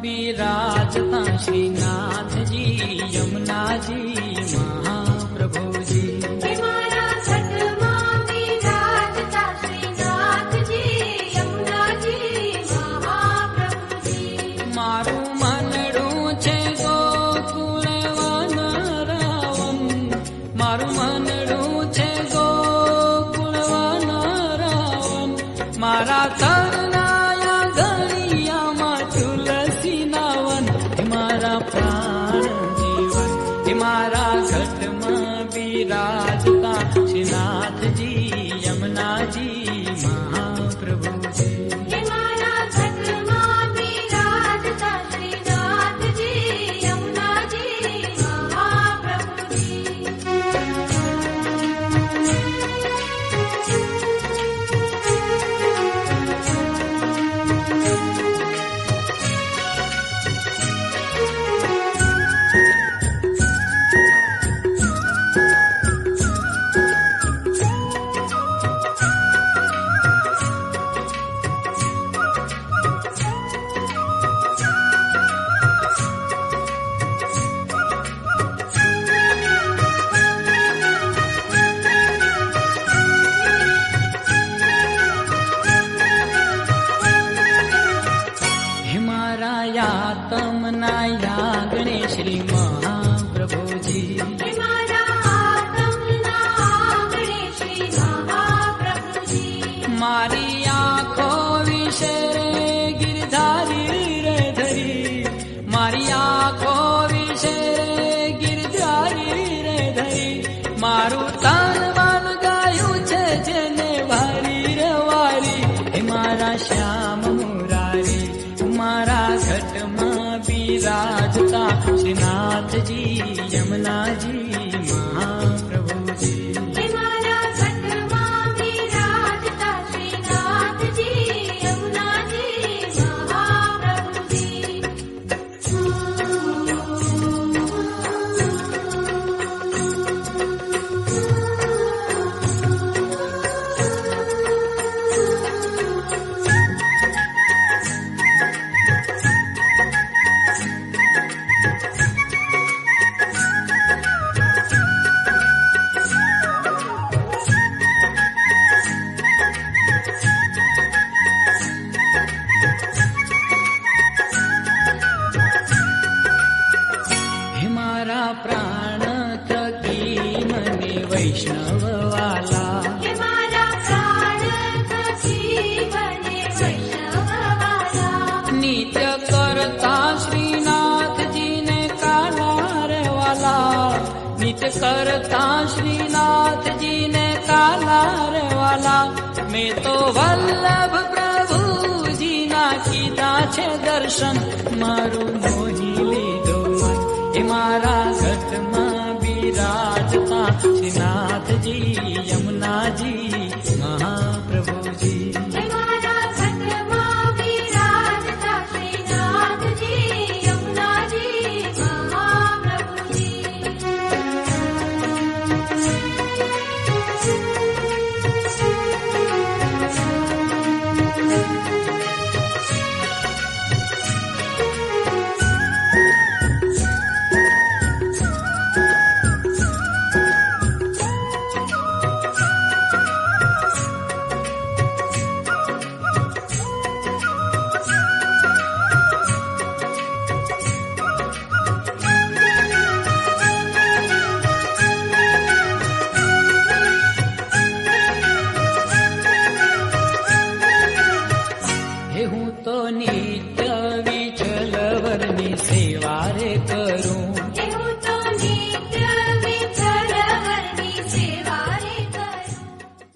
બિરાજતા શ્રીનાથજી યમુનાજી મહાપ્રભુજી. મારા ઘટમાં બિરાજતા શ્રીનાથજી યમુનાજી મહાપ્રભુજી. મારું મનડું છે ગોકુળ વનરાવન, મારું મનડું છે ગોકુળ વનરાવન. મારા તરનાયા ગળિયામાં તુલસી નાવન. મારા પ્રાણ જીવન મારા ઘટમાં બિરાજતા શ્રીનાથજી યમુનાજી મહાપ્રભુજી. મારા ઘટમાં બિરાજતા શ્રીનાથજી યમુનાજી મહાપ્રભુજી. તમના યાગણે શ્રી મહાપ્રભુજી. મારી આંખો વિશે ગિરધારી રે ધરી, મારી આંખો વિશે ગિરધારી રે ધરી. મારું તન મન ગાયું છે જેને વારી રે વારી. હે મારા શ્યામ મુરારી મારા ઘટમાં બિરાજતા શ્રીનાથજી યમુનાજી મહાપ્રભુજી. મારા ઘટમાં બિરાજતા શ્રીનાથજી યમુનાજી મહાપ્રભુજી. પ્રાણ થકી મને વૈષ્ણવ વાલા. મારા પ્રાણ થકી મને વૈષ્ણવ વાલા. નિત્ય કરતા શ્રીનાથજીને કાલા રે વાલા. નિત્ય કરતા શ્રીનાથજીને કાલા રે વાલા. મેં તો વલ્લભ પ્રભુજીના કીધા છે દર્શન, મારું મોહી લીધો મન. એ મારા ઘટમાં બિરાજતા શ્રીનાથજી યમુનાજી મહાપ્રભુજી. મારા ઘટમાં બિરાજતા શ્રીનાથજી યમુનાજી મહાપ્રભુજી. સેવા રે કરું